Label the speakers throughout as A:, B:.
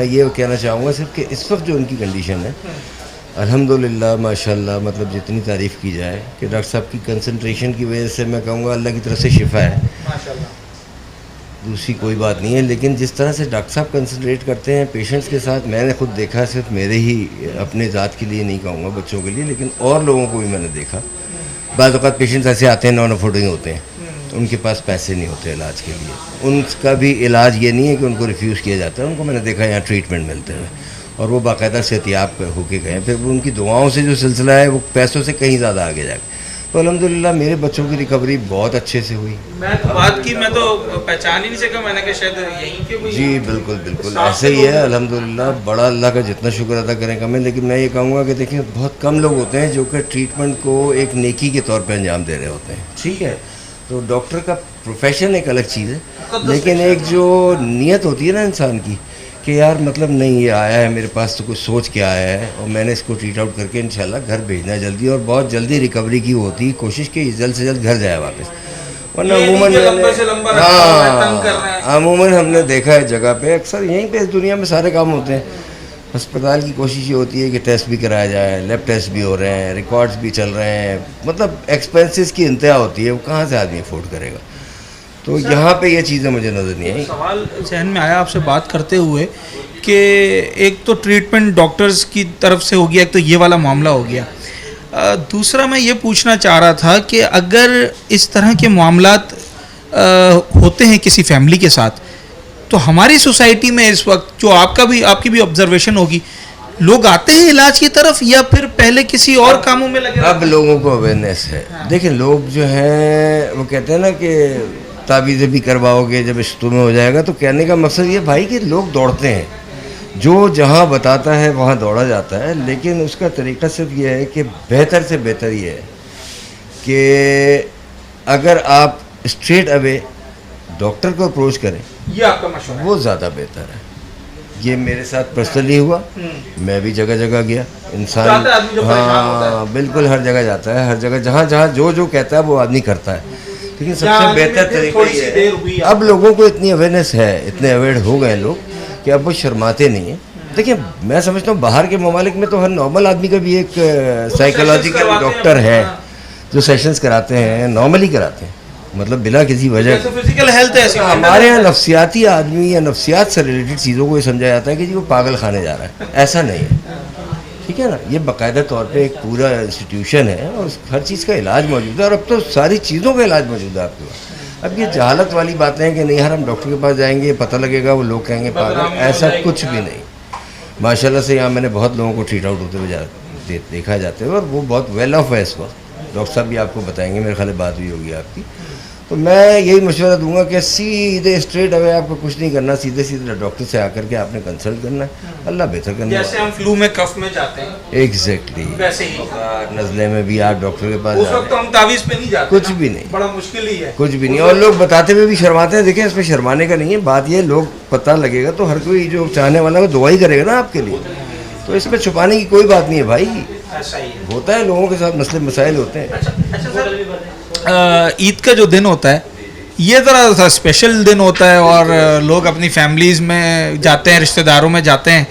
A: یہ کہنا چاہوں گا صرف کہ اس وقت جو ان کی کنڈیشن ہے الحمدللہ ماشاءاللہ مطلب جتنی تعریف کی جائے کہ ڈاکٹر صاحب کی کنسنٹریشن کی وجہ سے میں کہوں گا اللہ کی طرف سے شفا ہے، دوسری کوئی بات نہیں ہے. لیکن جس طرح سے ڈاکٹر صاحب کنسنٹریٹ کرتے ہیں پیشنٹس کے ساتھ، میں نے خود دیکھا، صرف میرے ہی اپنے ذات کے لیے نہیں کہوں گا، بچوں کے لیے، لیکن اور لوگوں کو بھی میں نے دیکھا. بعض اوقات پیشنٹس ایسے آتے ہیں نان افورڈنگ ہوتے ہیں، ان کے پاس پیسے نہیں ہوتے علاج کے لیے، ان کا بھی علاج یہ نہیں ہے کہ ان کو ریفیوز کیا جاتا ہے، ان کو میں نے دیکھا یہاں ٹریٹمنٹ ملتے ہیں اور وہ باقاعدہ صحتیاب ہو کے گئے. پھر ان کی دعاؤں سے جو سلسلہ ہے وہ پیسوں سے کہیں زیادہ آگے جا کے، تو الحمدللہ میرے بچوں کی ریکوری بہت اچھے سے ہوئی.
B: میں تو بات کی، میں تو پہچان ہی نہیں سکا، میں نے کہا شاید یہیں کے کوئی.
A: جی بالکل بالکل ایسے ہی ہے الحمدللہ. بڑا اللہ کا جتنا شکر ادا کریں کم ہے. لیکن میں یہ کہوں گا کہ دیکھیں بہت کم لوگ ہوتے ہیں جو کہ ٹریٹمنٹ کو ایک نیکی کے طور پہ انجام دے رہے ہوتے ہیں. ٹھیک ہے، تو ڈاکٹر کا پروفیشن ایک الگ چیز ہے، لیکن ایک جو نیت ہوتی ہے نا انسان کی کہ یار مطلب نہیں یہ آیا ہے میرے پاس تو کچھ سوچ کے آیا ہے اور میں نے اس کو ٹریٹ آؤٹ کر کے انشاءاللہ گھر بھیجنا ہے جلدی، اور بہت جلدی ریکوری کی ہوتی کوشش کہ جلد سے جلد گھر جائے واپس. ورنہ عموماً ہم نے دیکھا ہے جگہ پہ اکثر یہیں پہ اس دنیا میں سارے کام ہوتے ہیں. ہسپتال کی کوشش یہ ہوتی ہے کہ ٹیسٹ بھی کرایا جائے، لیب ٹیسٹ بھی ہو رہے ہیں، ریکارڈز بھی چل رہے ہیں، مطلب ایکسپینسز کی انتہا ہوتی ہے، وہ کہاں سے آدمی افورڈ کرے گا. تو یہاں پہ یہ چیزیں مجھے نظر نہیں آئی.
B: سوال ذہن میں آیا آپ سے بات کرتے ہوئے کہ ایک تو ٹریٹمنٹ ڈاکٹرز کی طرف سے ہو گیا، ایک تو یہ والا معاملہ ہو گیا. دوسرا میں یہ پوچھنا چاہ رہا تھا کہ اگر اس طرح کے معاملات ہوتے ہیں کسی فیملی کے ساتھ، تو ہماری سوسائٹی میں اس وقت جو آپ کی بھی آبزرویشن ہوگی، لوگ آتے ہیں علاج کی طرف یا پھر پہلے کسی اور کاموں میں لگے؟
A: اب لوگوں کو اویئرنیس ہے. دیکھیں لوگ جو ہیں وہ کہتے ہیں نا کہ تعویذیں بھی کرواؤ گے جب عشق میں ہو جائے گا. تو کہنے کا مقصد یہ بھائی کہ لوگ دوڑتے ہیں، جو جہاں بتاتا ہے وہاں دوڑا جاتا ہے. لیکن اس کا طریقہ صرف یہ ہے کہ بہتر سے بہتر یہ ہے کہ اگر آپ اسٹریٹ اوے ڈاکٹر کو اپروچ کریں،
B: یہ آپ کا مشورہ
A: وہ زیادہ بہتر ہے. یہ میرے ساتھ پرسنلی ہوا، میں بھی جگہ جگہ گیا. انسان ہاں بالکل ہر جگہ جاتا ہے، ہر جگہ جہاں جہاں جو کہتا ہے وہ آدمی کرتا ہے. لیکن سب سے بہتر طریقہ یہ ہے اب لوگوں کو اتنی اویئرنیس ہے، اتنے اویئر ہو گئے لوگ کہ اب وہ شرماتے نہیں ہیں. دیکھیں میں سمجھتا ہوں باہر کے ممالک میں تو ہر نارمل آدمی کا بھی ایک سائیکولوجیکل ڈاکٹر ہے جو سیشنز کراتے ہیں، نارملی کراتے ہیں، مطلب بلا کسی وجہ.
B: فزیکل ہیلتھ ہے.
A: ہمارے یہاں نفسیاتی آدمی یا نفسیات سے ریلیٹڈ چیزوں کو یہ سمجھا جاتا ہے کہ جی وہ پاگل خانے جا رہا ہے. ایسا نہیں ہے، ٹھیک ہے نا. یہ باقاعدہ طور پہ ایک پورا انسٹیٹیوشن ہے اور ہر چیز کا علاج موجود ہے، اور اب تو ساری چیزوں کا علاج موجود ہے آپ کے پاس. اب یہ جہالت والی باتیں ہیں کہ نہیں یار ہم ڈاکٹر کے پاس جائیں گے پتہ لگے گا وہ لوگ کہیں گے پاگل، ایسا کچھ بھی نہیں. ماشاءاللہ سے یہاں میں نے بہت لوگوں کو ٹریٹ آؤٹ ہوتے ہوئے دیکھا جاتے ہیں اور وہ بہت ویل آف ہے اس وقت. ڈاکٹر صاحب بھی آپ کو بتائیں گے، میرے خیال بات بھی ہوگی آپ کی. تو میں یہی مشورہ دوں گا کہ سیدھے اسٹریٹ اوے آپ کو کچھ نہیں کرنا، سیدھے ڈاکٹر سے آ کر کے آپ نے کنسلٹ کرنا ہے، اللہ بہتر کرنا ہے.
B: جیسے ہم فلو میں کف میں جاتے ہیں
A: ایگزیکٹلی
B: ویسے ہی
A: نزلے میں بھی آپ ڈاکٹر کے پاس
B: اس وقت ہم تعویذ پہ نہیں جاتے،
A: کچھ بھی نہیں،
B: بڑا مشکل ہی ہے،
A: کچھ بھی نہیں. اور لوگ بتاتے ہوئے بھی شرماتے ہیں. دیکھیں اس میں شرمانے کا نہیں ہے بات، یہ لوگ پتہ لگے گا تو ہر کوئی جو چاہنے والا وہ دعا ہی کرے گا نا آپ کے لیے. تو اس میں چھپانے کی کوئی بات نہیں ہے بھائی،
B: ایسا ہی
A: ہوتا ہے لوگوں کے ساتھ مسئلے مسائل ہوتے ہیں.
B: اچھا سر، عید کا جو دن ہوتا ہے یہ ذرا اسپیشل دن ہوتا ہے اور لوگ اپنی فیملیز میں جاتے ہیں، رشتہ داروں میں جاتے ہیں.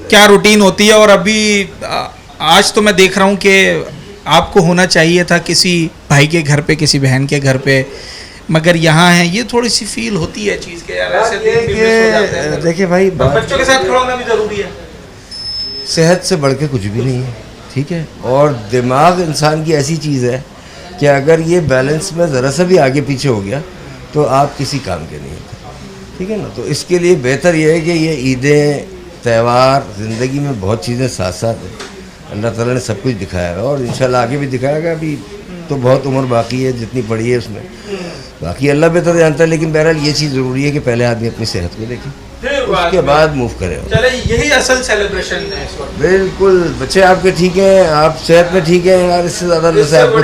B: کیا روٹین ہوتی ہے؟ اور ابھی آج تو میں دیکھ رہا ہوں کہ آپ کو ہونا چاہیے تھا کسی بھائی کے گھر پہ، کسی بہن کے گھر پہ، مگر یہاں ہیں. یہ تھوڑی سی فیل ہوتی ہے چیز کہ یار ایسے دن بھی مس ہو جاتے ہیں.
A: دیکھیں بھائی
B: بچوں کے ساتھ کھڑا ہونا بھی ضروری ہے.
A: صحت سے بڑھ کے کچھ بھی نہیں ہے، ٹھیک ہے. اور دماغ انسان کی ایسی چیز ہے کہ اگر یہ بیلنس میں ذرا سا بھی آگے پیچھے ہو گیا تو آپ کسی کام کے نہیں ہیں، ٹھیک ہے نا. تو اس کے لیے بہتر یہ ہے کہ یہ عیدیں تہوار زندگی میں بہت چیزیں ساتھ ساتھ ہیں. اللہ تعالیٰ نے سب کچھ دکھایا ہے اور انشاءاللہ آگے بھی دکھائے گا. ابھی تو بہت عمر باقی ہے جتنی پڑی ہے اس میں، باقی اللہ بہتر جانتا ہے. لیکن بہرحال یہ چیز ضروری ہے کہ پہلے آدمی اپنی صحت کو دیکھے، اس کے بعد موو کرے.
B: چلے یہی اصل سیلیبریشن ہے اس وقت.
A: بالکل بچے آپ کے ٹھیک ہیں، آپ صحت میں ٹھیک ہیں، یار اس سے زیادہ اللہ سے آپ کو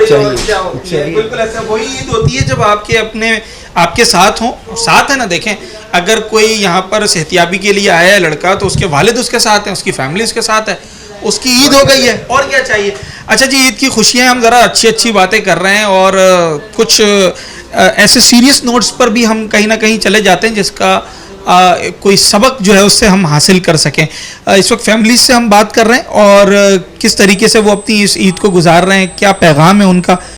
A: چاہیے.
B: بالکل ایسا وہی عید ہوتی ہے جب آپ کے اپنے آپ کے ساتھ ہوں. ساتھ ہے نا. دیکھیں اگر کوئی یہاں پر صحتیابی کے لیے آیا ہے لڑکا تو اس کے والد اس کے ساتھ ہیں، اس کی فیملی اس کے ساتھ ہے، اس کی عید ہو گئی ہے، اور کیا چاہیے. اچھا جی، عید کی خوشیاں ہم ذرا اچھی باتیں کر رہے ہیں اور کچھ ایسے سیریس نوٹس پر بھی ہم کہیں نہ کہیں چلے جاتے ہیں جس کا کوئی سبق جو ہے اس سے ہم حاصل کر سکیں. اس وقت فیملیز سے ہم بات کر رہے ہیں اور کس طریقے سے وہ اپنی اس عید کو گزار رہے ہیں, کیا پیغام ہے ان کا.